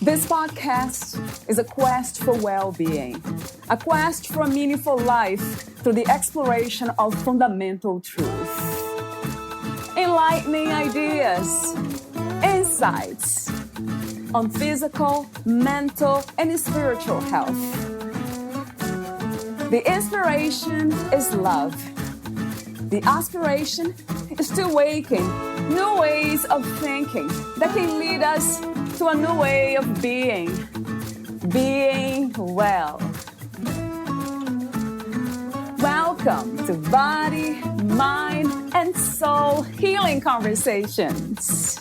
This podcast is a quest for well-being, a quest for a meaningful life through the exploration of fundamental truth. Enlightening ideas, insights on physical, mental, and spiritual health. The inspiration is love. The aspiration is to awaken new ways of thinking that can lead us to a new way of being well. Welcome to Body, Mind, and Soul Healing Conversations.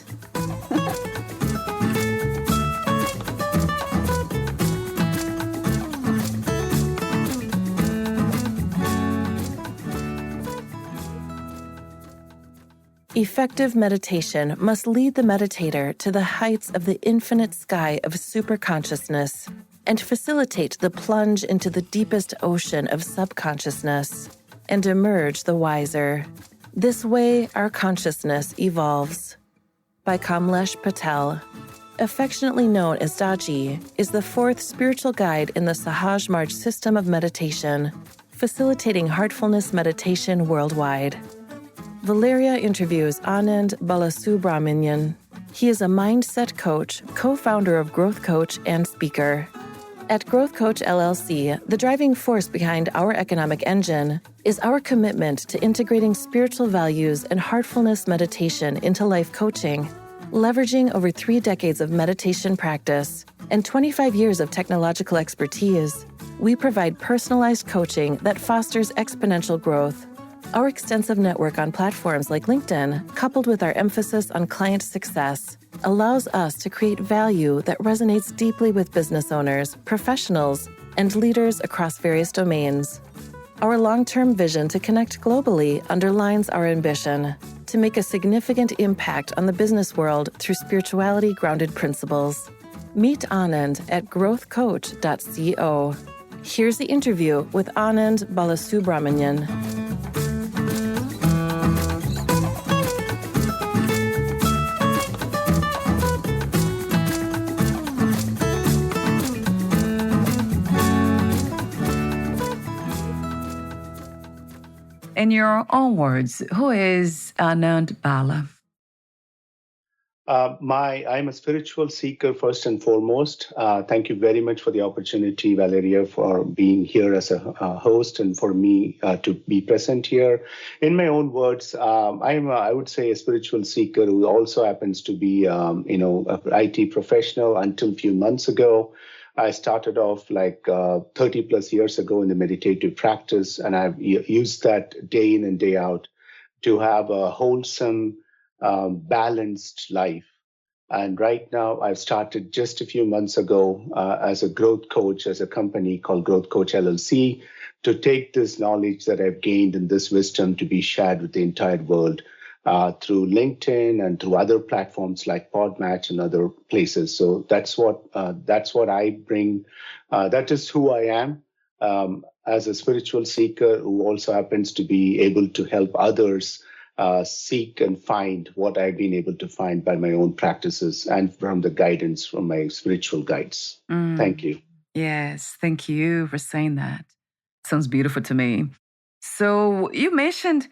Effective meditation must lead the meditator to the heights of the infinite sky of superconsciousness and facilitate the plunge into the deepest ocean of subconsciousness and emerge the wiser. This way, our consciousness evolves. By Kamlesh Patel. Affectionately known as Daaji, is the fourth spiritual guide in the Sahaj Marg system of meditation, facilitating Heartfulness Meditation worldwide. Valeria interviews Anand Balasubramanian. He is a mindset coach, co-founder of Growth Coach, and speaker. At Growth Coach LLC, the driving force behind our economic engine is our commitment to integrating spiritual values and heartfulness meditation into life coaching. Leveraging over 3 decades of meditation practice and 25 years of technological expertise, we provide personalized coaching that fosters exponential growth. Our extensive network on platforms like LinkedIn, coupled with our emphasis on client success, allows us to create value that resonates deeply with business owners, professionals, and leaders across various domains. Our long-term vision to connect globally underlines our ambition to make a significant impact on the business world through spirituality-grounded principles. Meet Anand at growthcoach.co. Here's the interview with Anand Balasubramanian. In your own words, who is Anand Bala? I'm a spiritual seeker first and foremost. Thank you very much for the opportunity, Valeria, for being here as a host and for me to be present here. In my own words, I would say, a spiritual seeker who also happens to be, an IT professional until a few months ago. I started off 30 plus years ago in the meditative practice, and I've used that day in and day out to have a wholesome, balanced life. And right now I've started just a few months ago as a growth coach, as a company called Growth Coach LLC, to take this knowledge that I've gained and this wisdom to be shared with the entire world. Through LinkedIn and through other platforms like Podmatch and other places. So that's what I bring. That is who I am as a spiritual seeker who also happens to be able to help others seek and find what I've been able to find by my own practices and from the guidance from my spiritual guides. Thank you. Yes, thank you for saying that. Sounds beautiful to me. So you mentioned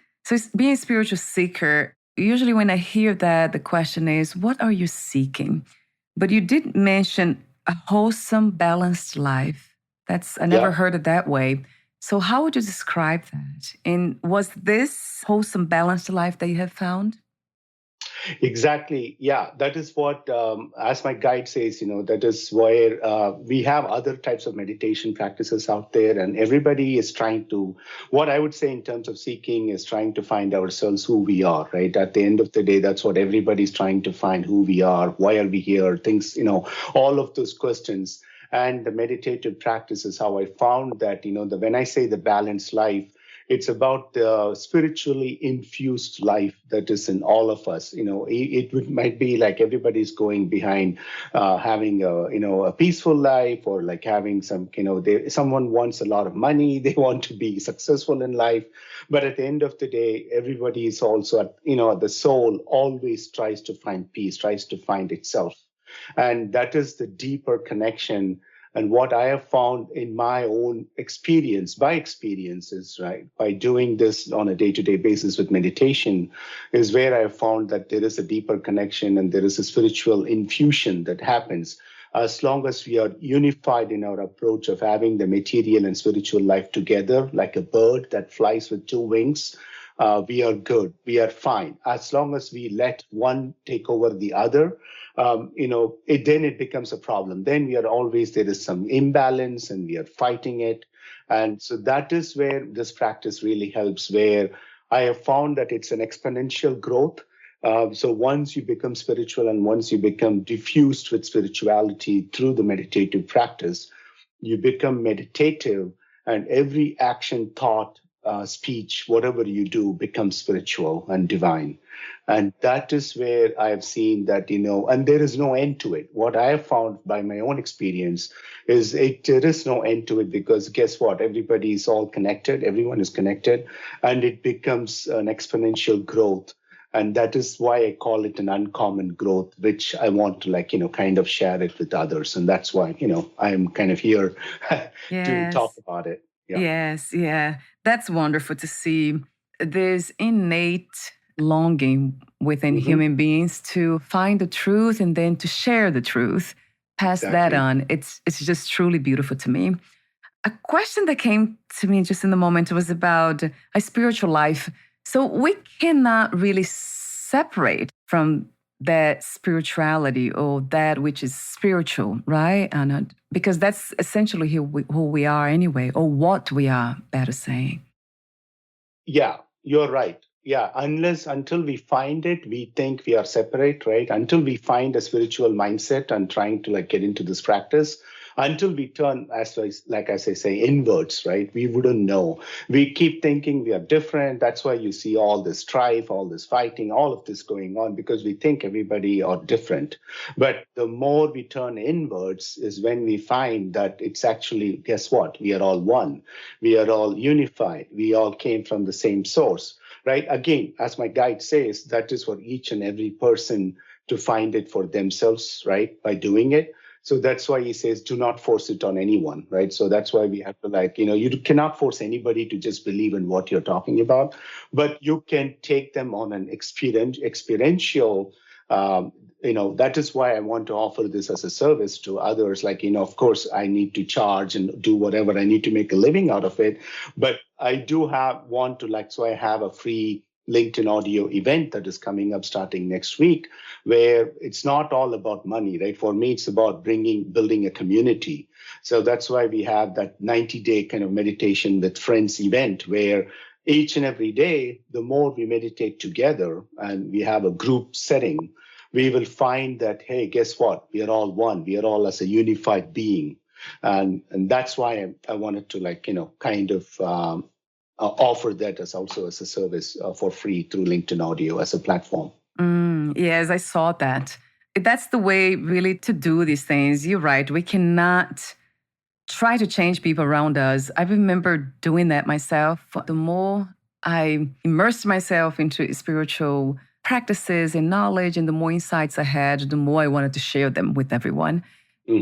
being a spiritual seeker. Usually when I hear that, the question is, what are you seeking? But you did mention a wholesome, balanced life. I never heard it that way. So how would you describe that? And was this wholesome, balanced life that you have found? Exactly. Yeah, that is what, as my guide says, that is where we have other types of meditation practices out there. And everybody is trying to, what I would say in terms of seeking is trying to find ourselves, who we are, right? At the end of the day, that's what everybody's trying to find, who we are, why are we here, things, all of those questions. And the meditative practice is how I found that, when I say the balanced life, It's about the spiritually infused life that is in all of us. Might be like everybody's going behind having a peaceful life, or like having someone wants a lot of money, they want to be successful in life. But at the end of the day, everybody is also, the soul always tries to find peace, tries to find itself. And that is the deeper connection. And what I have found in my own experience, by experiences, right, by doing this on a day-to-day basis with meditation, is where I have found that there is a deeper connection and there is a spiritual infusion that happens. As long as we are unified in our approach of having the material and spiritual life together, like a bird that flies with two wings, we are good, we are fine. As long as we let one take over the other, then it becomes a problem. Then there is some imbalance and we are fighting it. And so that is where this practice really helps, where I have found that it's an exponential growth. So once you become spiritual and once you become diffused with spirituality through the meditative practice, you become meditative, and every action, thought, speech, whatever you do becomes spiritual and divine. And that is where I have seen that, and there is no end to it. What I have found by my own experience is there is no end to it, because guess what? Everybody is all connected. Everyone is connected, and it becomes an exponential growth. And that is why I call it an uncommon growth, which I want to kind of share it with others. And that's why, I am kind of here to talk about it. Yeah. Yes, yeah. That's wonderful to see. There's innate longing within human beings to find the truth and then to share the truth, pass that on. It's just truly beautiful to me. A question that came to me just in the moment was about a spiritual life. So we cannot really separate from that spirituality or that which is spiritual, right, Anand? Because that's essentially who we are anyway, or what we are, better saying. Yeah, you're right. Yeah, until we find it, we think we are separate, right? Until we find a spiritual mindset and trying to get into this practice, until we turn, as I say, inwards, right? We wouldn't know. We keep thinking we are different. That's why you see all this strife, all this fighting, all of this going on, because we think everybody are different. But the more we turn inwards is when we find that it's actually, guess what? We are all one. We are all unified. We all came from the same source, right? Again, as my guide says, that is for each and every person to find it for themselves, right? By doing it. So that's why he says, do not force it on anyone, right? So that's why we have to you cannot force anybody to just believe in what you're talking about, but you can take them on an experiential, that is why I want to offer this as a service to others. Of course, I need to charge and do whatever I need to make a living out of it. But I do so I have a free LinkedIn audio event that is coming up starting next week, where it's not all about money, right? For me, it's about building a community. So that's why we have that 90-day kind of meditation with friends event, where each and every day, the more we meditate together and we have a group setting, we will find that, hey, guess what? We are all one. We are all as a unified being. And that's why I wanted to offer that as a service for free through LinkedIn Audio as a platform. Yes, I saw that. That's the way really to do these things. You're right. We cannot try to change people around us. I remember doing that myself. The more I immersed myself into spiritual practices and knowledge, and the more insights I had, the more I wanted to share them with everyone.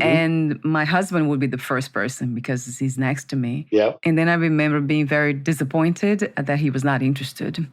And my husband would be the first person because he's next to me. Yeah. And then I remember being very disappointed that he was not interested.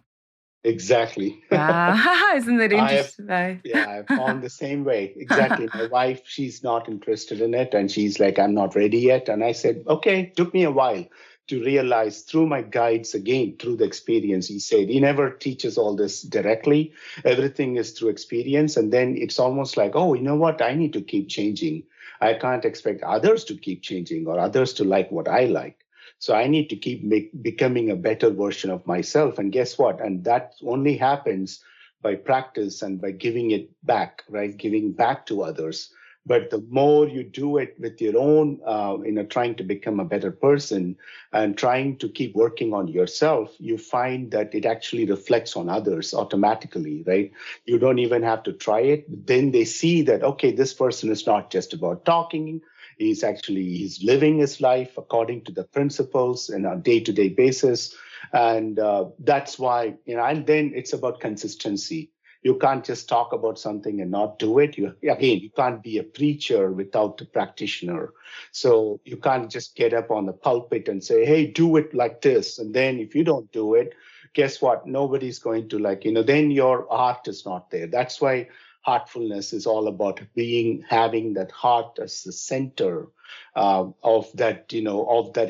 Exactly. Isn't that interesting? I found the same way. Exactly. My wife, she's not interested in it. And she's like, I'm not ready yet. And I said, okay, it took me a while to realize through my guides, again, through the experience. He said, he never teaches all this directly. Everything is through experience. And then it's almost like, oh, you know what? I need to keep changing. I can't expect others to keep changing or others to like what I like. So I need to keep becoming a better version of myself. And guess what? And that only happens by practice and by giving it back, right? Giving back to others. But the more you do it with your own, trying to become a better person and trying to keep working on yourself, you find that it actually reflects on others automatically, right? You don't even have to try it. Then they see that, okay, this person is not just about talking. He's living his life according to the principles in a day-to-day basis. And that's why, and then it's about consistency. You can't just talk about something and not do it. You can't be a preacher without a practitioner. So you can't just get up on the pulpit and say, hey, do it like this. And then if you don't do it, guess what? Nobody's going to then your heart is not there. That's why heartfulness is all about having that heart as the center of that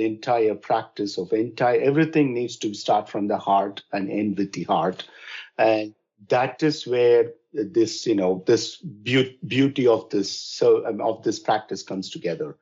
entire practice everything needs to start from the heart and end with the heart. And that is where this beauty of this practice comes together,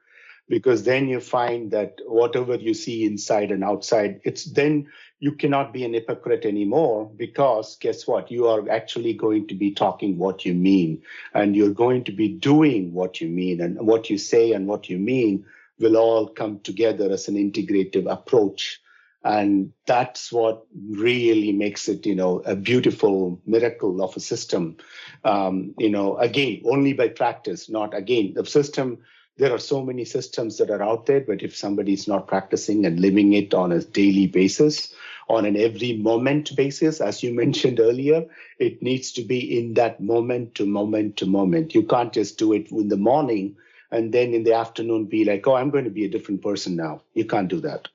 because then you find that whatever you see inside and outside, then you cannot be an hypocrite anymore, because guess what? You are actually going to be talking what you mean, and you're going to be doing what you mean, and what you say and what you mean will all come together as an integrative approach. And that's what really makes it, a beautiful miracle of a system. Again, only by practice, not again. The system, there are so many systems that are out there, but if somebody is not practicing and living it on a daily basis, on an every moment basis, as you mentioned earlier, it needs to be in that moment to moment to moment. You can't just do it in the morning and then in the afternoon be like, oh, I'm going to be a different person now. You can't do that.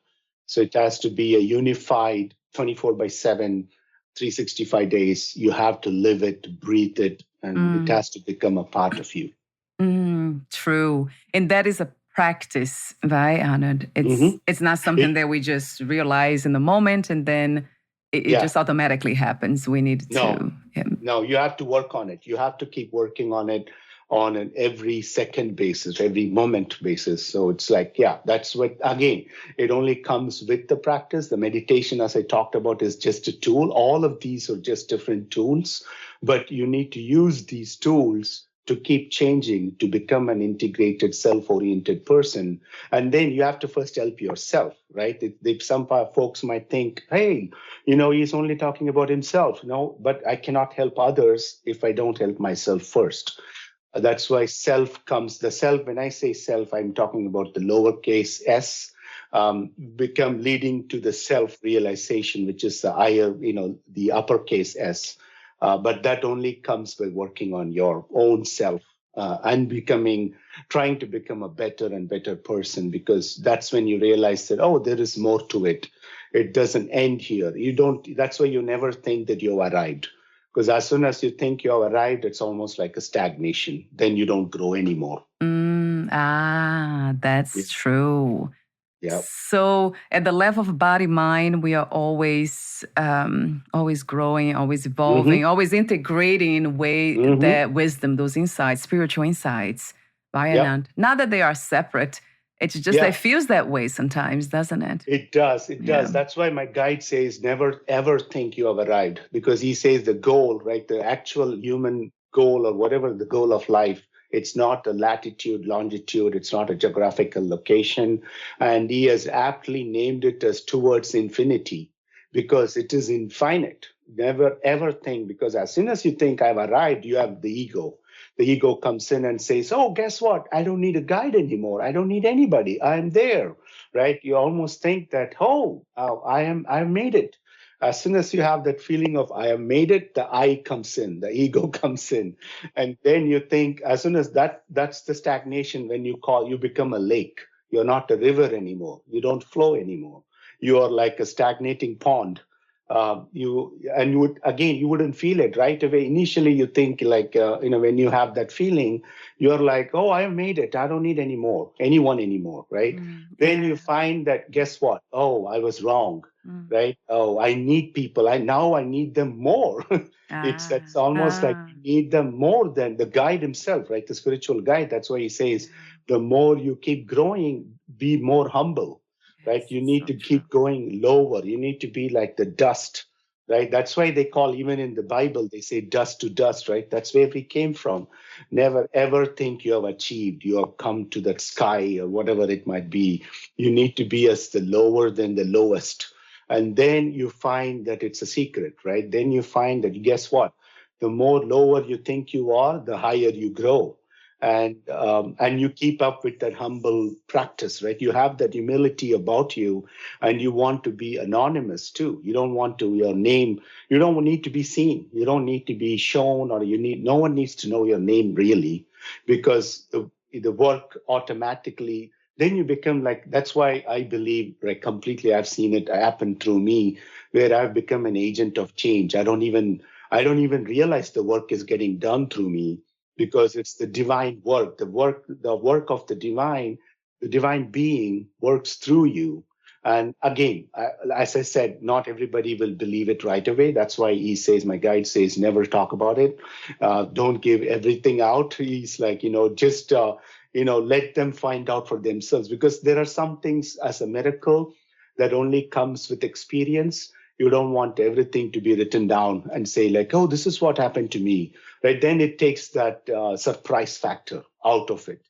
So it has to be a unified 24/7, 365 days. You have to live it, breathe it, and it has to become a part of you. True. And that is a practice, right, Anand? It's not something that we just realize in the moment and then it just automatically happens. We need to. No, you have to work on it. You have to keep working on it on an every second basis, every moment basis. So it's like, that's what, again, it only comes with the practice. The meditation, as I talked about, is just a tool. All of these are just different tools, but you need to use these tools to keep changing, to become an integrated, self-oriented person. And then you have to first help yourself, right? Some folks might think, hey, he's only talking about himself. No, but I cannot help others if I don't help myself first. That's why when I say self, I'm talking about the lowercase s, become leading to the self-realization, which is the higher, the uppercase S. But that only comes by working on your own self and trying to become a better and better person, because that's when you realize that, oh, there is more to it. It doesn't end here. That's why you never think that you've arrived. Because as soon as you think you have arrived, it's almost like a stagnation. Then you don't grow anymore. That's true. Yeah. So at the level of body, mind, we are always growing, always evolving, always integrating in a way that wisdom, those insights, spiritual insights, right, Anand? Not that they are separate. It's just that it feels that way sometimes, doesn't it? It does. It does. That's why my guide says never, ever think you have arrived, because he says the goal, right, the actual human goal or whatever the goal of life, it's not a latitude, longitude. It's not a geographical location. And he has aptly named it as towards infinity, because it is infinite. Never, ever think, because as soon as you think I've arrived, you have the ego. The ego comes in and says, oh, guess what? I don't need a guide anymore. I don't need anybody. I'm there, right? You almost think that, I made it. As soon as you have that feeling of I have made it, the I comes in, the ego comes in. And then you think, as soon as that's the stagnation, when you become a lake. You're not a river anymore. You don't flow anymore. You are like a stagnating pond. You wouldn't feel it right away. Initially, you think like, when you have that feeling, you're like, oh, I made it. I don't need anyone anymore, right? Then you find that, guess what? Oh, I was wrong, right? Oh, I need people. Now I need them more. It's almost like you need them more than the guide himself, right? The spiritual guide. That's why he says, the more you keep growing, be more humble. Right, you need to keep going lower. You need to be like the dust, right? That's why they call, even in the Bible, they say dust to dust, right? That's where we came from. Never ever think you have achieved, you have come to that sky or whatever it might be. You need to be as the lower than the lowest. And then you find that it's a secret, right? Then you find that, guess what? The more lower you think you are, the higher you grow. And you keep up with that humble practice, right? You have that humility about you, and you want to be anonymous too. You don't want to your name. You don't need to be seen. You don't need to be shown, or no one needs to know your name really, because the work automatically. Then you become like. That's why I believe, like, completely. I've seen it happen through me, where I've become an agent of change. I don't even realize the work is getting done through me, because it's the divine work, the work of the divine being works through you. And again, as I said, not everybody will believe it right away. That's why he says, my guide says, never talk about it. Don't give everything out. He's like, just, let them find out for themselves, because there are some things as a miracle that only comes with experience. You don't want everything to be written down and say like, oh, this is what happened to me, right? Then it takes that surprise factor out of it,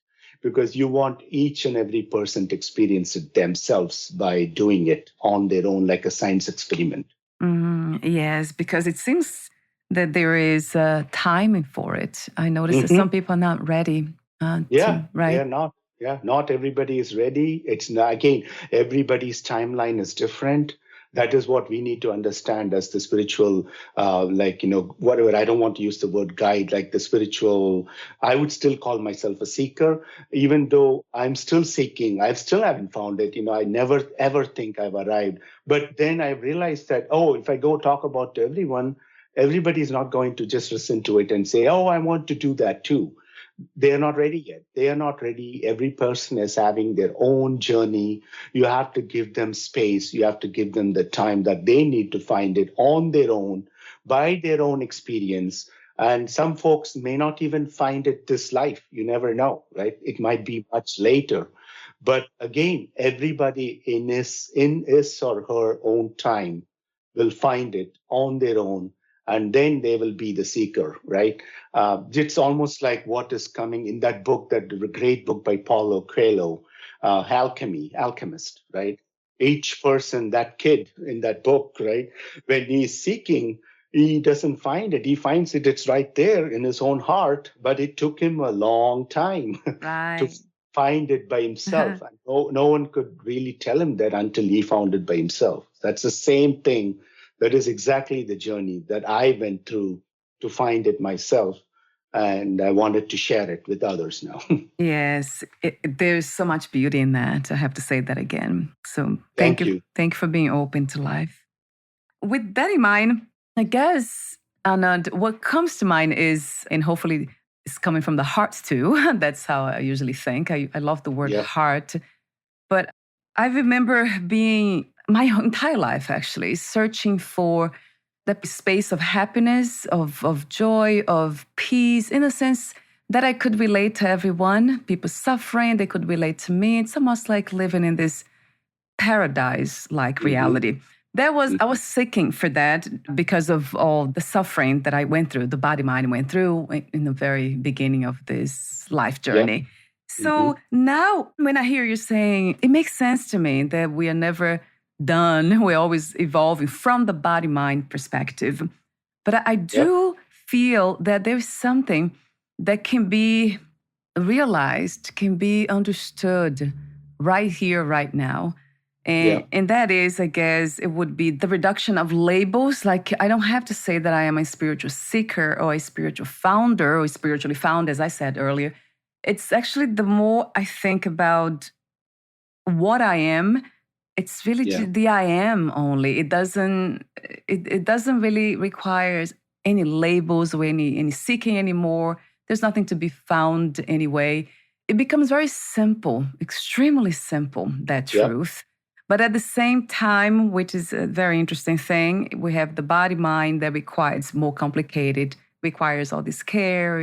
because you want each and every person to experience it themselves by doing it on their own, like a science experiment. Yes, because it seems that there is timing for it. I noticed that some people are not ready. Right? They're not. Yeah, not everybody is ready. It's not, again, everybody's timeline is different. That is what we need to understand as the spiritual, whatever. I don't want to use the word guide, like the spiritual. I would still call myself a seeker, even though I'm still seeking. I still haven't found it. I never ever think I've arrived. But then I realized that, if I go talk about to everyone, everybody's not going to just listen to it and say, oh, I want to do that too. They are not ready yet. They are not ready. Every person is having their own journey. You have to give them space. You have to give them the time that they need to find it on their own, by their own experience. And some folks may not even find it this life. You never know, right? It might be much later. But again, everybody in his or her own time will find it on their own, and then they will be the seeker, right? It's almost like what is coming in that book, that great book by Paulo Coelho, Alchemist, right? Each person, that kid in that book, right? When he's seeking, he doesn't find it. He finds it, it's right there in his own heart, but it took him a long time to find it by himself. And no one could really tell him that until he found it by himself. That's the same thing. That is exactly the journey that I went through to find it myself. And I wanted to share it with others now. Yes, there's so much beauty in that. I have to say that again. So thank you. Thank you for being open to life. With that in mind, I guess, Anand, what comes to mind is, and hopefully it's coming from the heart too. That's how I usually think. I love the word heart. But I remember being my entire life actually searching for that space of happiness, of joy, of peace, in a sense that I could relate to everyone. People suffering, they could relate to me. It's almost like living in this paradise-like reality. I was seeking for that because of all the suffering that I went through, the body mind went through in the very beginning of this life journey. So now when I hear you saying, it makes sense to me that we are never done. We're always evolving from the body-mind perspective. But I do feel that there's something that can be realized, can be understood right here, right now. And that is, I guess, it would be the reduction of labels. Like, I don't have to say that I am a spiritual seeker or a spiritual founder or spiritually found, as I said earlier. It's actually, the more I think about what I am, it's really the I am only. It doesn't really require any labels or any seeking anymore. There's nothing to be found anyway. It becomes very simple, extremely simple, that truth. But at the same time, which is a very interesting thing, we have the body mind that requires more complicated, requires all this care.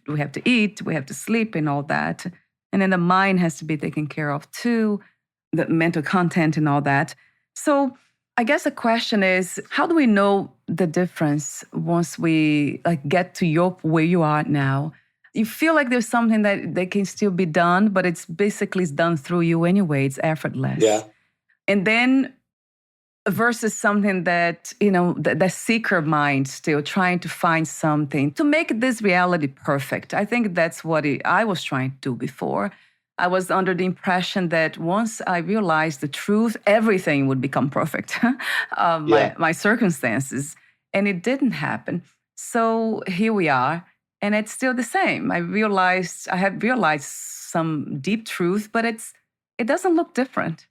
We have to eat, we have to sleep, and all that. And then the mind has to be taken care of too, the mental content and all that. So I guess the question is, how do we know the difference once we get to where you are now? You feel like there's something that can still be done, but it's basically done through you anyway. It's effortless. Yeah. And then versus something that, the seeker mind still trying to find something to make this reality perfect. I think that's what I was trying to do before. I was under the impression that once I realized the truth, everything would become perfect, my circumstances. And it didn't happen. So here we are. And it's still the same. I have realized some deep truth, but it doesn't look different,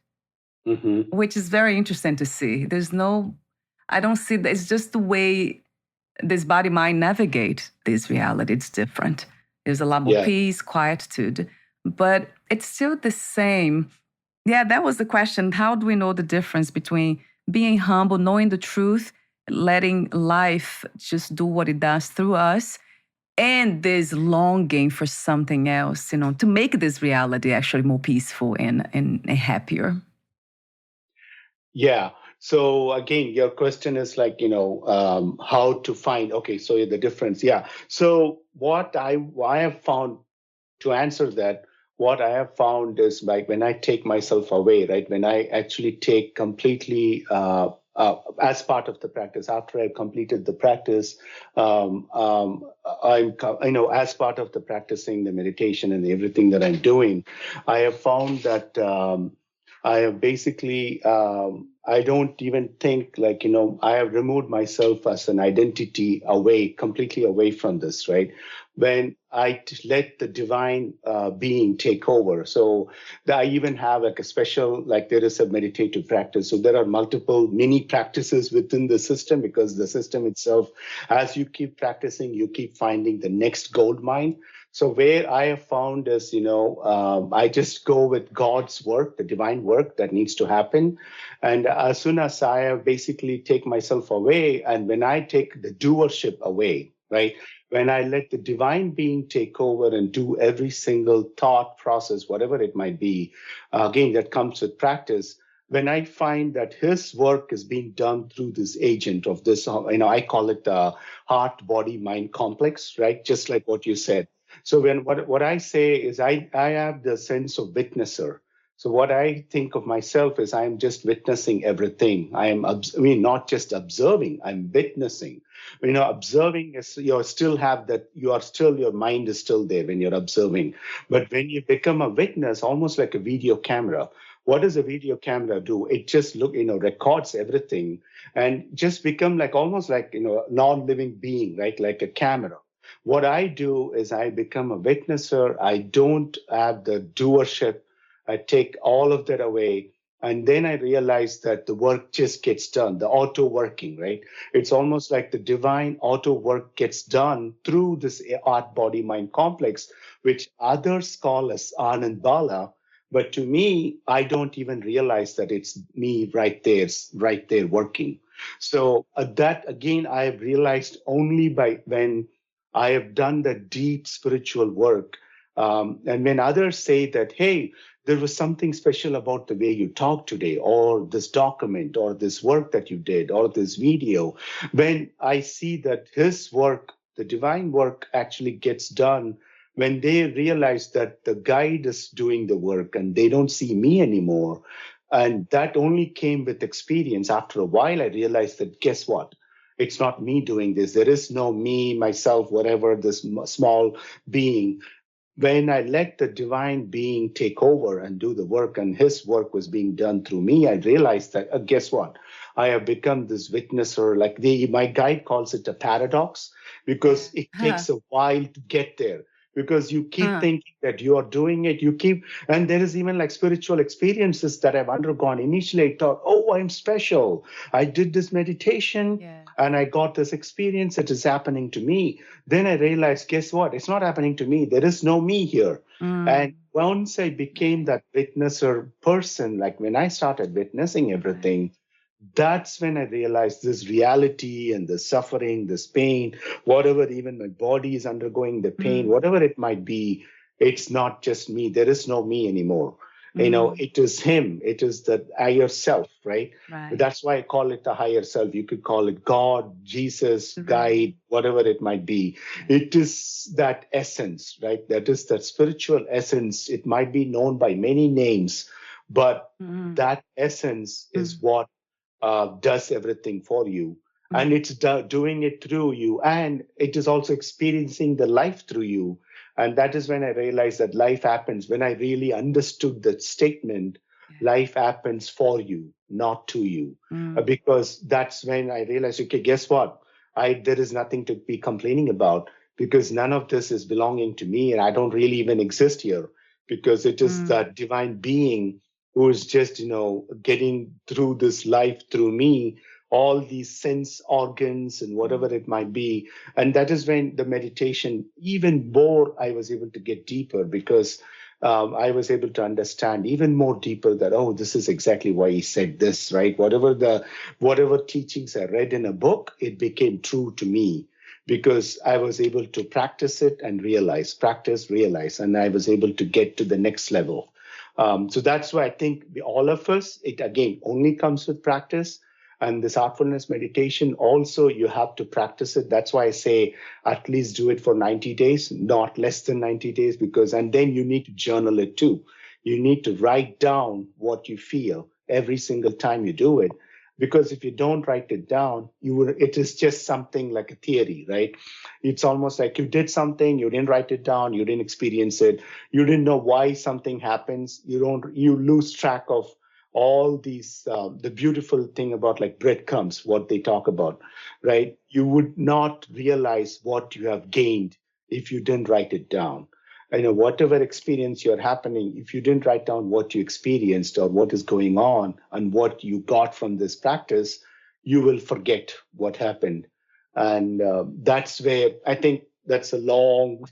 which is very interesting to see. I don't see that. It's just the way this body mind navigate this reality. It's different. There's a lot more peace, quietude, but it's still the same. Yeah, that was the question. How do we know the difference between being humble, knowing the truth, letting life just do what it does through us, and this longing for something else, to make this reality actually more peaceful and happier? Yeah. So again, your question is how to find, so the difference. Yeah. So what I have found, to answer that, what I have found is when I take myself away, right? When I actually take completely, as part of the practice, after I've completed the practice, as part of the practicing the meditation and everything that I'm doing, I have found that I have basically, I don't even think I have removed myself as an identity completely away from this, right? When I let the divine being take over. So I even have a special, there is a meditative practice. So there are multiple mini practices within the system, because the system itself, as you keep practicing, you keep finding the next gold mine. So where I have found is, I just go with God's work, the divine work that needs to happen. And as soon as I have basically take myself away, and when I take the doership away, right? When I let the divine being take over and do every single thought process, whatever it might be, again, that comes with practice. When I find that his work is being done through this agent of this, I call it the heart, body, mind complex, right? Just like what you said. So what I say is I have the sense of witnesser. So what I think of myself is I am just witnessing everything. Not just observing, I'm witnessing. Observing is your mind is still there when you're observing. But when you become a witness, almost like a video camera, what does a video camera do? It just records everything and just become almost like non-living being, right? Like a camera. What I do is I become a witnesser. I don't have the doership. I take all of that away. And then I realize that the work just gets done, the auto working, right? It's almost like the divine auto work gets done through this art, body, mind complex, which others call as Anand Bala. But to me, I don't even realize that it's me right there working. So that, again, I have realized only when I have done the deep spiritual work. And when others say that, hey, there was something special about the way you talked today, or this document, or this work that you did, or this video, when I see that his work, the divine work, actually gets done, when they realize that the guide is doing the work and they don't see me anymore, and that only came with experience. After a while, I realized that, guess what? It's not me doing this. There is no me, myself, whatever, this small being. When I let the divine being take over and do the work, and his work was being done through me, I realized that, guess what? I have become this witnesser. My guide calls it a paradox, because it takes a while to get there. Because you keep thinking that you are doing it, and there is even spiritual experiences that I've undergone. Initially, I thought, oh, I'm special. I did this meditation and I got this experience. It is happening to me. Then I realized, guess what? It's not happening to me. There is no me here. And once I became that witnesser person, when I started witnessing everything, that's when I realized this reality and the suffering, this pain, whatever, even my body is undergoing the pain, whatever it might be, it's not just me. There is no me anymore. It is him, it is the higher self, right? Right. That's why I call it the higher self. You could call it God, Jesus, guide, whatever it might be. It is that essence, right? That is that spiritual essence. It might be known by many names, but that essence is what does everything for you. And it's doing it through you. And it is also experiencing the life through you. And that is when I realized that life happens. When I really understood that statement, life happens for you, not to you. Because that's when I realized, okay, guess what? There is nothing to be complaining about, because none of this is belonging to me. And I don't really even exist here, because it is that divine being who is just, getting through this life through me, all these sense organs and whatever it might be. And that is when the meditation, even more, I was able to get deeper, because I was able to understand even more deeper that, oh, this is exactly why he said this, right? Whatever teachings I read in a book, it became true to me, because I was able to practice it and realize, and I was able to get to the next level. So that's why I think all of us, it again only comes with practice. And this heartfulness meditation, also, you have to practice it. That's why I say at least do it for 90 days, not less than 90 days, and then you need to journal it too. You need to write down what you feel every single time you do it. Because if you don't write it down, it is just something like a theory, right? It's almost like you did something, you didn't write it down, you didn't experience it, you didn't know why something happens. You lose track of all these, the beautiful thing about like breadcrumbs, what they talk about, right? You would not realize what you have gained if you didn't write it down. Whatever experience you're happening, if you didn't write down what you experienced or what is going on and what you got from this practice, you will forget what happened. And that's where I think that's a long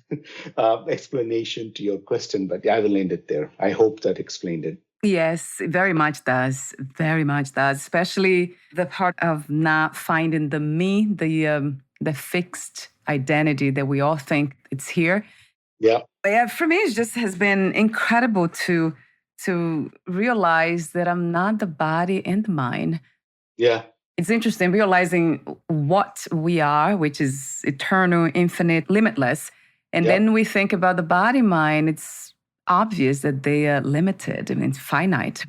explanation to your question, but I will end it there. I hope that explained it. Yes, it very much does. Very much does. Especially the part of not finding the me, the fixed identity that we all think it's here. Yeah. For me, it just has been incredible to realize that I'm not the body and the mind. Yeah. It's interesting realizing what we are, which is eternal, infinite, limitless. And then we think about the body mind. It's obvious that they are limited. I mean, it's finite.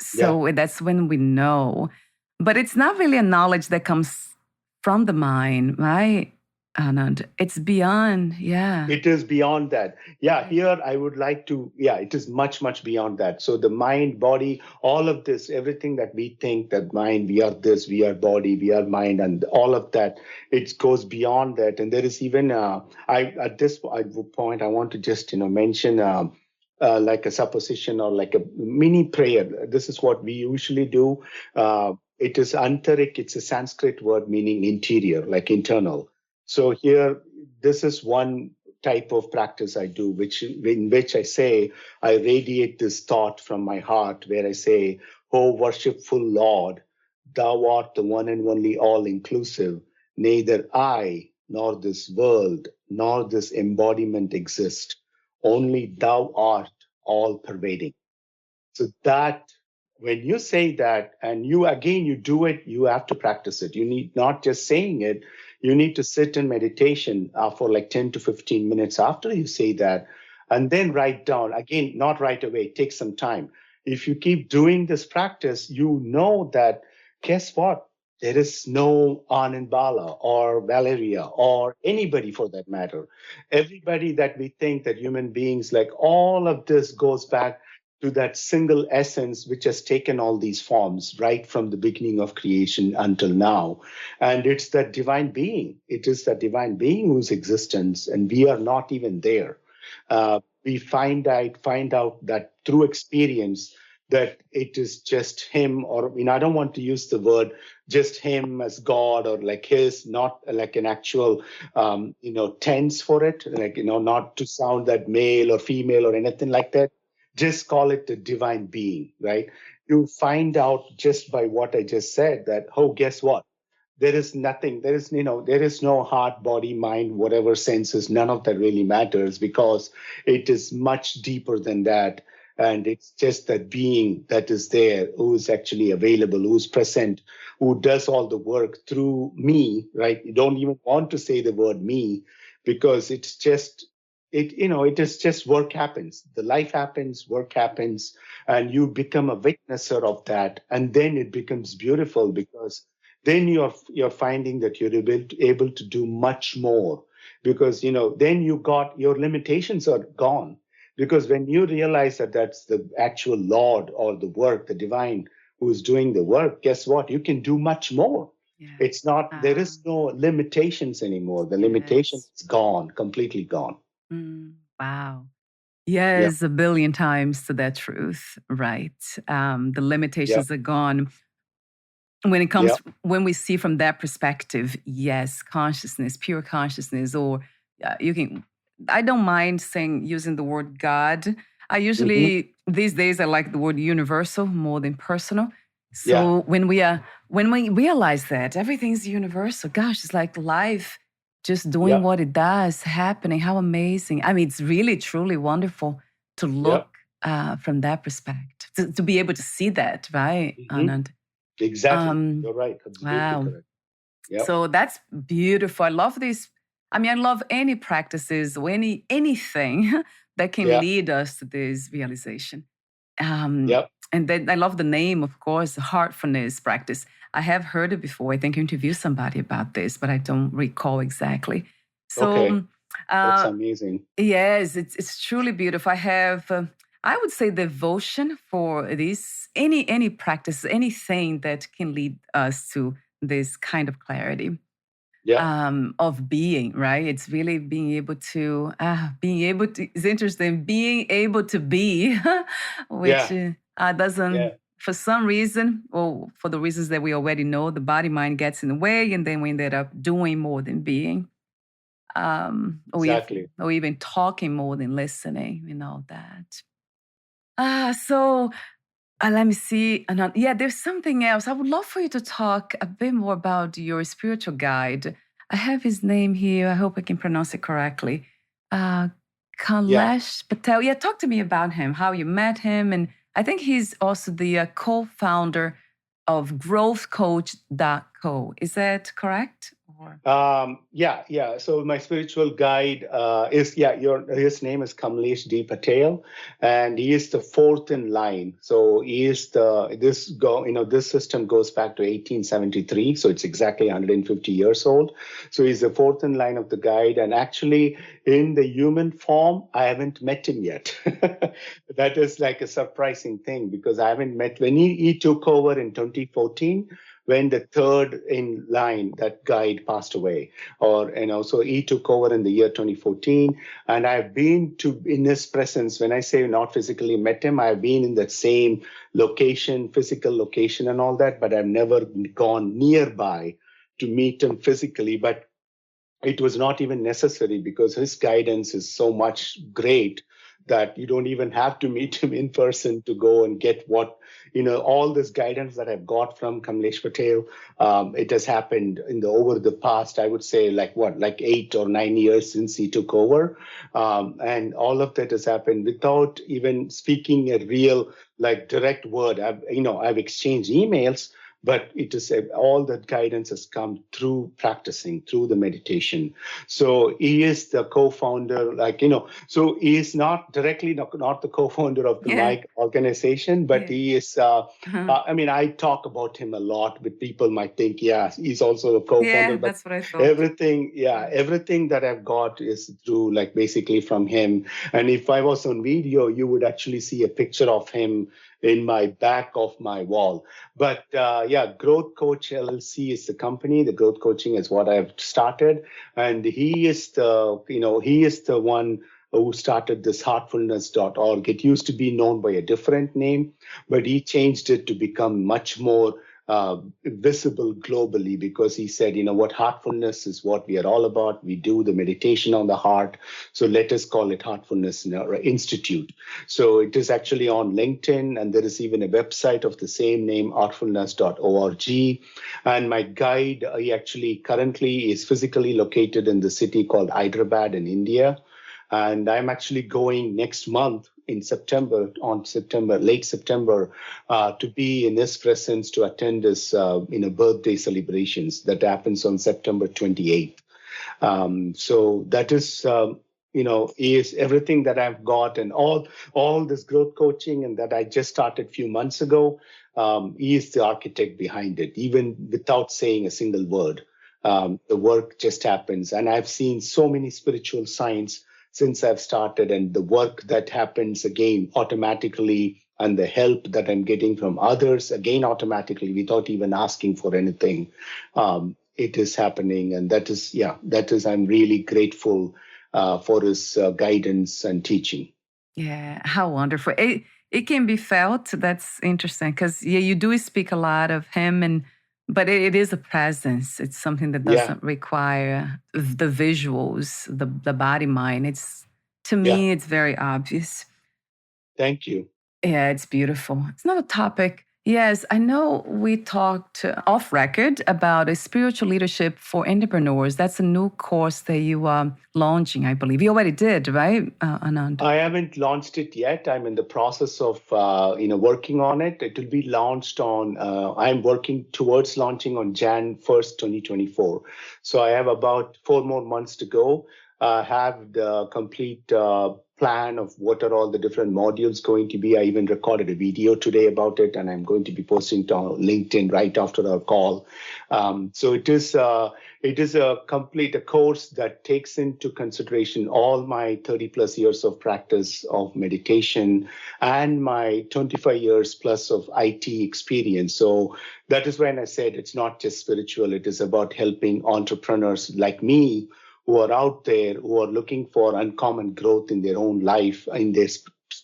So that's when we know. But it's not really a knowledge that comes from the mind, right, Anand? It's beyond, It is beyond that. Here I would like to, it is much, much beyond that. So the mind, body, all of this, everything that we think that mind, we are this, we are body, we are mind, and all of that, it goes beyond that. And there is even, at this point, I want to just, mention like a supposition or like a mini prayer. This is what we usually do. It is antarik. It's a Sanskrit word meaning interior, like internal. So here, this is one type of practice I do, in which I say, I radiate this thought from my heart, where I say, "Oh, worshipful Lord, thou art the one and only all-inclusive. Neither I, nor this world, nor this embodiment exist. Only thou art all-pervading." So that, when you say that, and you do it, you have to practice it. You need not just saying it, you need to sit in meditation for like 10 to 15 minutes after you say that, and then write down. Again, not right away, take some time. If you keep doing this practice, you know that, guess what? There is no Anand Bala or Valeria or anybody for that matter. Everybody that we think that human beings, like all of this goes back to that single essence which has taken all these forms right from the beginning of creation until now. And it's that divine being. It is that divine being whose existence, and we are not even there. We find out that through experience that it is just him, or I don't want to use the word just him as God, or like his, not like an actual tense for it, like not to sound that male or female or anything like that. Just call it the divine being, right? You find out just by what I just said that, oh, guess what? There is nothing, there is no heart, body, mind, whatever senses, none of that really matters, because it is much deeper than that. And it's just that being that is there, who is actually available, who's present, who does all the work through me, right? You don't even want to say the word me, because it's just, it is just work happens. The life happens, work happens, and you become a witnesser of that. And then it becomes beautiful, because then you're finding that you're able to do much more, because then your limitations are gone, because when you realize that that's the actual Lord or the work, the divine who's doing the work, guess what? You can do much more. Yeah. It's not, there is no limitations anymore. The limitation is gone, completely gone. Wow. Yeah. Yes, a billion times to that truth, right? The limitations are gone. When it comes, when we see from that perspective, yes, consciousness, pure consciousness, or you can, I don't mind using the word God. I usually, these days, I like the word universal more than personal. So when we realize that everything's universal, gosh, it's like life just doing what it does, happening. How amazing. I mean, it's really, truly wonderful to look from that perspective, to be able to see that, right, Anand? Exactly. You're right. Absolutely correct. Yep. So that's beautiful. I love this. I mean, I love any practices or anything that can lead us to this realization. And then I love the name, of course, the Heartfulness practice. I have heard it before. I think you interviewed somebody about this, but I don't recall exactly. So that's amazing. Yes, it's truly beautiful. I have, I would say, devotion for this, any practice, anything that can lead us to this kind of clarity of being, right? It's really being able to, it's interesting, being able to be, which doesn't, for some reason, or for the reasons that we already know, the body-mind gets in the way, and then we ended up doing more than being. Or even talking more than listening, that. So let me see. Anand, there's something else. I would love for you to talk a bit more about your spiritual guide. I have his name here. I hope I can pronounce it correctly. Kamlesh Patel. Yeah, talk to me about him, how you met him. And I think he's also the co-founder of growthcoach.co. Is that correct? So my spiritual guide his name is Kamlesh D. Patel, and he is the fourth in line. So he is this system goes back to 1873, so it's exactly 150 years old. So he's the fourth in line of the guide, and actually in the human form, I haven't met him yet. That is like a surprising thing, because I haven't met when he took over in 2014. When the third in line, that guide, passed away, so he took over in the year 2014, and I've been in his presence. When I say not physically met him, I've been in that same location, physical location and all that, but I've never gone nearby to meet him physically. But it was not even necessary, because his guidance is so much great that you don't even have to meet him in person to go and get all this guidance that I've got from Kamlesh Patel. It has happened over the past, I would say, like 8 or 9 years since he took over. And all of that has happened without even speaking a real, direct word. I've exchanged emails, but it is all that guidance has come through practicing, through the meditation. So he is the co-founder, so he is not directly not the co-founder of the MIC organization, but he is, I talk about him a lot, but people might think, he's also a co-founder. Yeah, but that's what I thought. Everything that I've got is through, basically from him. And if I was on video, you would actually see a picture of him in my back of my wall. But Growth Coach LLC is the company. The growth coaching is what I've started, and he is the one who started this heartfulness.org. It used to be known by a different name, but he changed it to become much more visible globally, because he said, what, heartfulness is what we are all about. We do the meditation on the heart. So let us call it Heartfulness Institute. So it is actually on LinkedIn, and there is even a website of the same name, heartfulness.org. And my guide, he actually currently is physically located in the city called Hyderabad in India. And I'm actually going next month in late September, to be in his presence to attend his, birthday celebrations that happens on September 28th. So that is, is everything that I've got, and all this growth coaching and that I just started a few months ago. He is the architect behind it, even without saying a single word. The work just happens. And I've seen so many spiritual signs since I've started, and the work that happens again automatically, and the help that I'm getting from others again automatically without even asking for anything. It is happening. And that is, I'm really grateful for his guidance and teaching. Yeah, how wonderful. It can be felt. That's interesting because, you do speak a lot of him, but it is a presence. It's something that doesn't require the visuals, the body mind. To me, it's very obvious. Thank you. Yeah, it's beautiful. It's not a topic. Yes, I know we talked off record about a spiritual leadership for entrepreneurs. That's a new course that you are launching, I believe. You already did, right, Anand? I haven't launched it yet. I'm in the process of, working on it. It will be launched I'm working towards launching on Jan 1st, 2024. So I have about 4 more months to go. Have the complete plan of what are all the different modules going to be. I even recorded a video today about it, and I'm going to be posting it on LinkedIn right after our call. So it is a course that takes into consideration all my 30 plus years of practice of meditation and my 25 years plus of IT experience. So that is when I said it's not just spiritual. It is about helping entrepreneurs like me who are out there, who are looking for uncommon growth in their own life,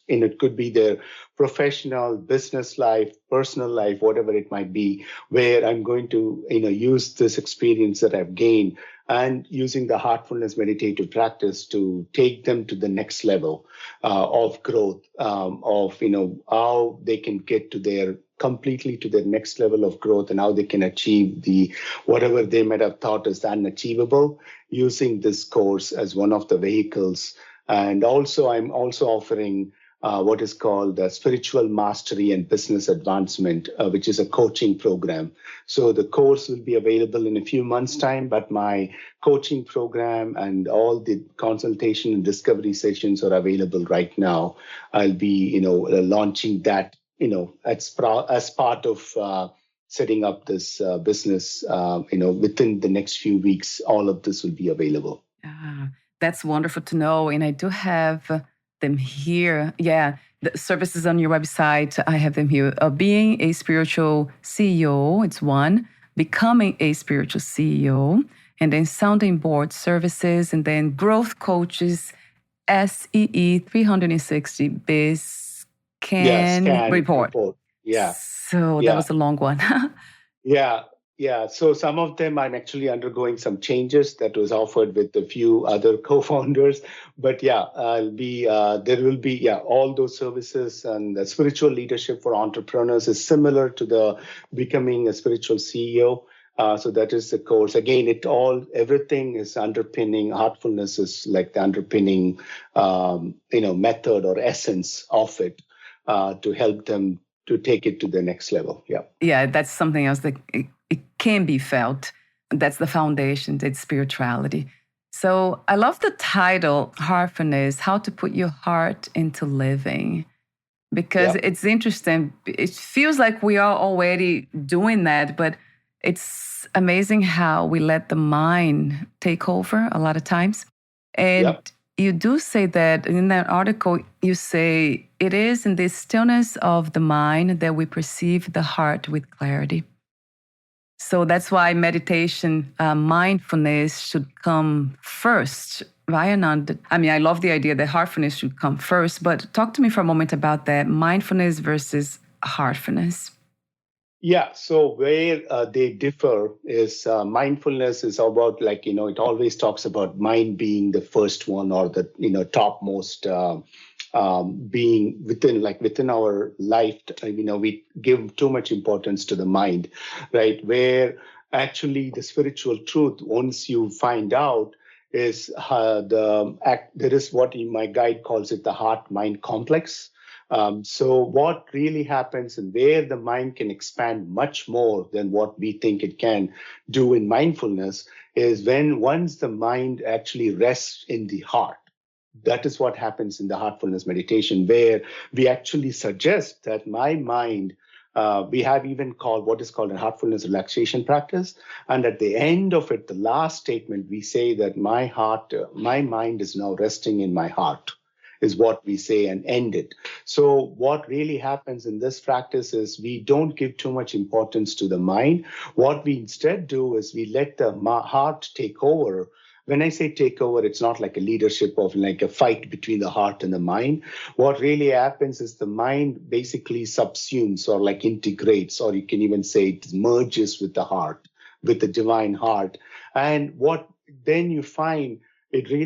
it could be their professional, business life, personal life, whatever it might be, where I'm going to, use this experience that I've gained and using the Heartfulness meditative practice to take them to the next level of growth, how they can get completely to their next level of growth, and how they can achieve whatever they might have thought is unachievable, using this course as one of the vehicles. And also, I'm also offering what is called Spiritual Mastery and Business Advancement, which is a coaching program. So the course will be available in a few months' time, but my coaching program and all the consultation and discovery sessions are available right now. I'll be, launching that, as part of setting up this business, within the next few weeks. All of this will be available. That's wonderful to know. And I do have them here. Yeah, the services on your website, I have them here. Being a spiritual CEO, it's one. Becoming a spiritual CEO. And then sounding board services. And then growth coaches, SEE 360 biz scan report. Yeah. So that was a long one. Yeah. So some of them I'm actually undergoing some changes that was offered with a few other co-founders. But there will be all those services, and the spiritual leadership for entrepreneurs is similar to the becoming a spiritual CEO. So that is the course. Again, everything is underpinning. Heartfulness is like the underpinning, method or essence of it, to help them to take it to the next level. Yeah, that's something else that it can be felt. That's the foundation, it's spirituality. So I love the title, Heartfulness, how to put your heart into living. Because it's interesting. It feels like we are already doing that, but it's amazing how we let the mind take over a lot of times. And you do say that in that article, you say it is in the stillness of the mind that we perceive the heart with clarity. So that's why meditation, mindfulness should come first, right, Anand? I mean, I love the idea that heartfulness should come first, but talk to me for a moment about that, mindfulness versus heartfulness. Yeah, so where they differ is mindfulness is about, it always talks about mind being the first one, or the, topmost being within our life. We give too much importance to the mind, right? Where actually the spiritual truth, once you find out, is there is what my guide calls it the heart-mind complex. So what really happens and where the mind can expand much more than what we think it can do in mindfulness is when once the mind actually rests in the heart. That is what happens in the heartfulness meditation, where we actually suggest that my mind, we have even called what is called a heartfulness relaxation practice. And at the end of it, the last statement, we say that my mind is now resting in my heart, is what we say and end it. So what really happens in this practice is we don't give too much importance to the mind. What we instead do is we let the heart take over. When I say take over, it's not like a leadership of like a fight between the heart and the mind. What really happens is the mind basically subsumes or like integrates, or you can even say it merges with the heart, with the divine heart. And what then you find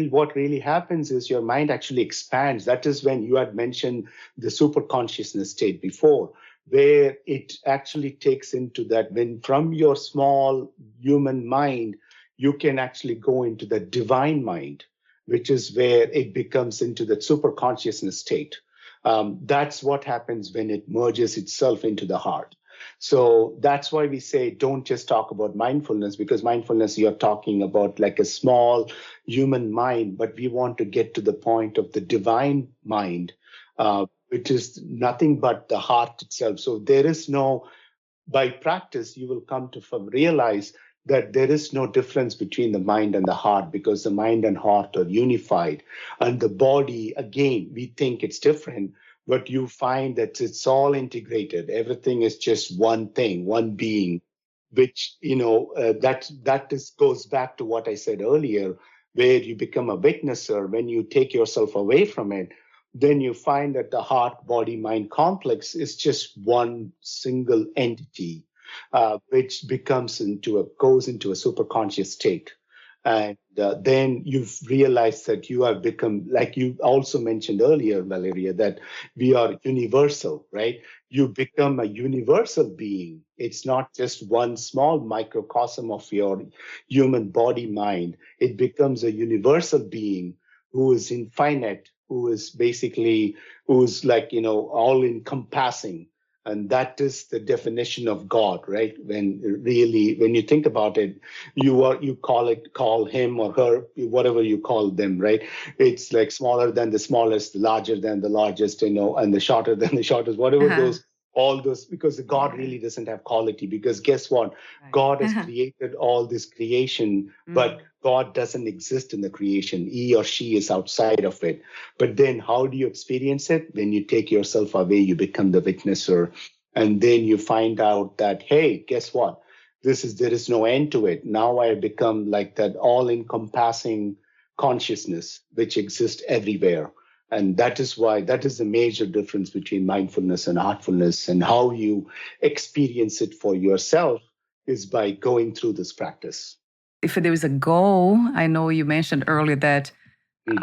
what really happens is your mind actually expands. That is when you had mentioned the superconsciousness state before, where it actually takes into that when from your small human mind, you can actually go into the divine mind, which is where it becomes into the superconsciousness state. That's what happens when it merges itself into the heart. So that's why we say don't just talk about mindfulness, because mindfulness, you're talking about like a small human mind, but we want to get to the point of the divine mind, which is nothing but the heart itself. So there is no, by practice, you will come to realize that there is no difference between the mind and the heart, because the mind and heart are unified. And the body, again, we think it's different, but you find that it's all integrated. Everything is just one thing, one being, which, goes back to what I said earlier, where you become a witnesser. When you take yourself away from it, then you find that the heart, body, mind complex is just one single entity, which goes into a superconscious state. And then you've realized that you have become, like you also mentioned earlier, Valeria, that we are universal, right? You become a universal being. It's not just one small microcosm of your human body mind. It becomes a universal being who is infinite, who's like, all encompassing. And that is the definition of God, right? When you think about it, you call him or her, whatever you call them, right? It's like smaller than the smallest, larger than the largest, and the shorter than the shortest, whatever all those, because the God really doesn't have quality, because guess what? Right. God has created all this creation, but God doesn't exist in the creation. He or she is outside of it. But then how do you experience it? When you take yourself away, you become the witnesser. And then you find out that, hey, guess what? There is no end to it. Now I become like that all-encompassing consciousness, which exists everywhere. And that is the major difference between mindfulness and heartfulness, and how you experience it for yourself is by going through this practice. If there is a goal, I know you mentioned earlier that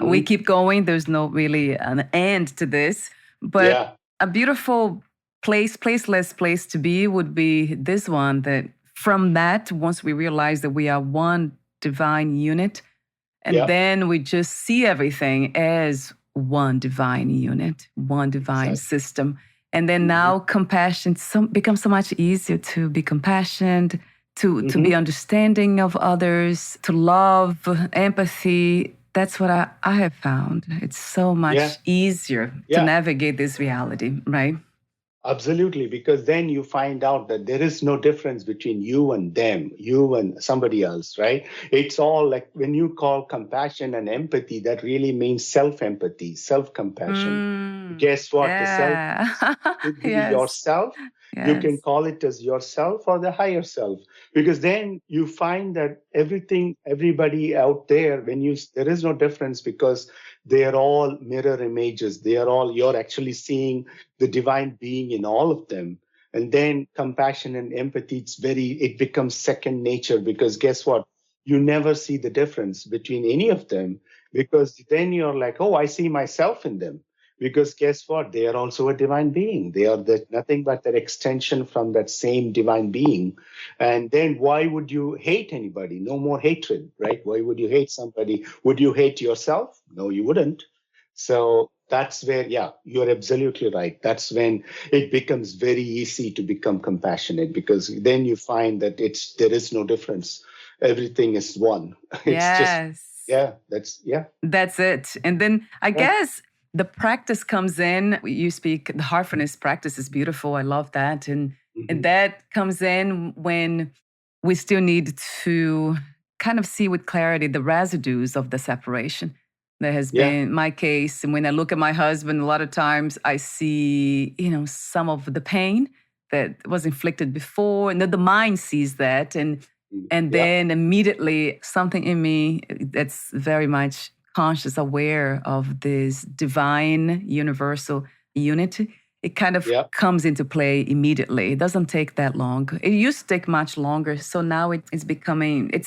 we keep going. There's no really an end to this, but a beautiful placeless place to be would be this one, that from that, once we realize that we are one divine unit, and then we just see everything as one divine unit, one divine system. And then now compassion becomes so much easier to be compassionate, to be understanding of others, to love, empathy. That's what I have found. It's so much easier to navigate this reality, right? Absolutely, because then you find out that there is no difference between you and them, you and somebody else, right? It's all like when you call compassion and empathy, that really means self-empathy, self-compassion. Guess what? The self could be yourself. Yes. You can call it as yourself or the higher self, because then you find that everybody out there, there is no difference, because they are all mirror images. You're actually seeing the divine being in all of them. And then compassion and empathy, it becomes second nature, because guess what? You never see the difference between any of them, because then you're like, oh, I see myself in them. Because guess what? They are also a divine being. They are nothing but an extension from that same divine being. And then why would you hate anybody? No more hatred, right? Why would you hate somebody? Would you hate yourself? No, you wouldn't. So that's where, yeah, you're absolutely right. That's when it becomes very easy to become compassionate, because then you find that there is no difference. Everything is one. It's just, That's it. And then I guess the practice comes in. You speak, the heartfulness practice is beautiful. I love that. And that comes in when we still need to kind of see with clarity the residues of the separation. That has been my case. And when I look at my husband, a lot of times I see, some of the pain that was inflicted before, and then the mind sees that. And then immediately something in me that's very much conscious, aware of this divine, universal unity, it kind of comes into play immediately. It doesn't take that long. It used to take much longer. So now it's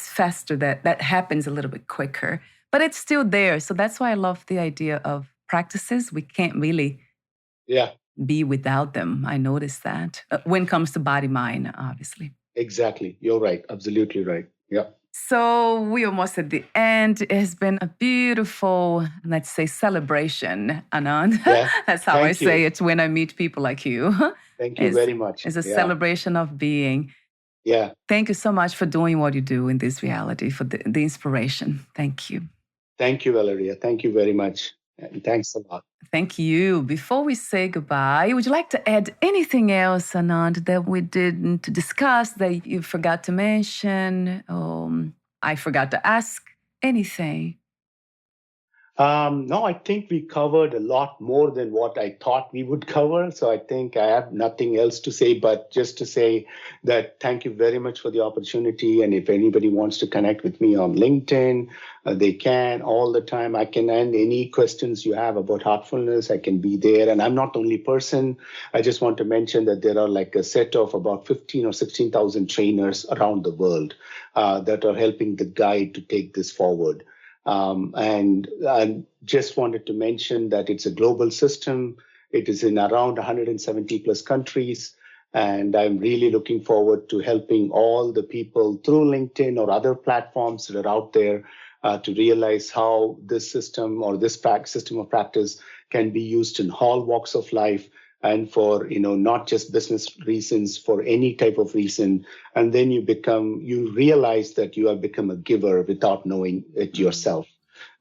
faster, that happens a little bit quicker. But it's still there. So that's why I love the idea of practices. We can't really be without them. I noticed that when it comes to body-mind, obviously. Exactly. You're right. Absolutely right. Yeah. So we almost at the end. It has been a beautiful, let's say, celebration, Anand. Yeah. That's how I say it when I meet people like you. Thank you very much. It's a celebration of being. Yeah. Thank you so much for doing what you do in this reality, for the inspiration. Thank you. Thank you, Valeria. Thank you very much. And thanks a lot. Thank you. Before we say goodbye, would you like to add anything else, Anand, that we didn't discuss, that you forgot to mention? I forgot to ask anything? No, I think we covered a lot more than what I thought we would cover. So I think I have nothing else to say, but just to say that thank you very much for the opportunity. And if anybody wants to connect with me on LinkedIn, they can all the time. I can end any questions you have about heartfulness. I can be there. And I'm not the only person. I just want to mention that there are like a set of about 15 or 16,000 trainers around the world that are helping the guide to take this forward. And I just wanted to mention that it's a global system. It is in around 170 plus countries. And I'm really looking forward to helping all the people through LinkedIn or other platforms that are out there to realize how this system or this system of practice can be used in all walks of life, and for, not just business reasons, for any type of reason. And then you realize that you have become a giver without knowing it yourself.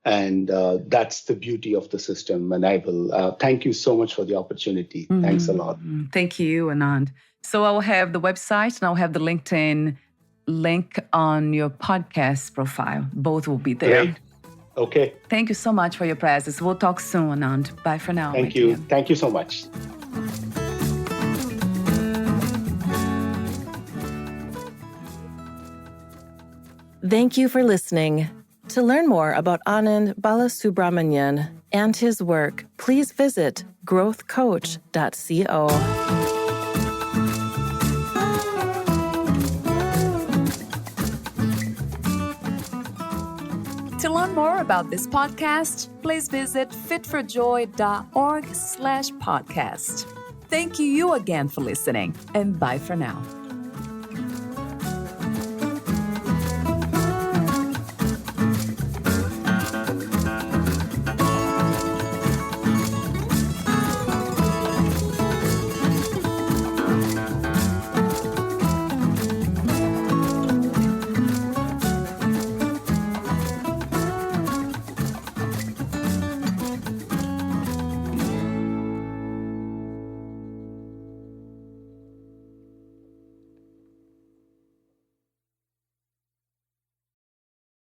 And that's the beauty of the system. And I will thank you so much for the opportunity. Thanks a lot. Thank you, Anand. So I'll have the website and I'll have the LinkedIn link on your podcast profile. Both will be there. Great. Okay. Thank you so much for your presence. We'll talk soon, Anand. Bye for now. Thank you. Thank you so much. Thank you for listening. To learn more about Anand Balasubramanian and his work, please visit growthcoach.co. To learn more about this podcast, please visit fitforjoy.org/podcast. Thank you again for listening, and bye for now.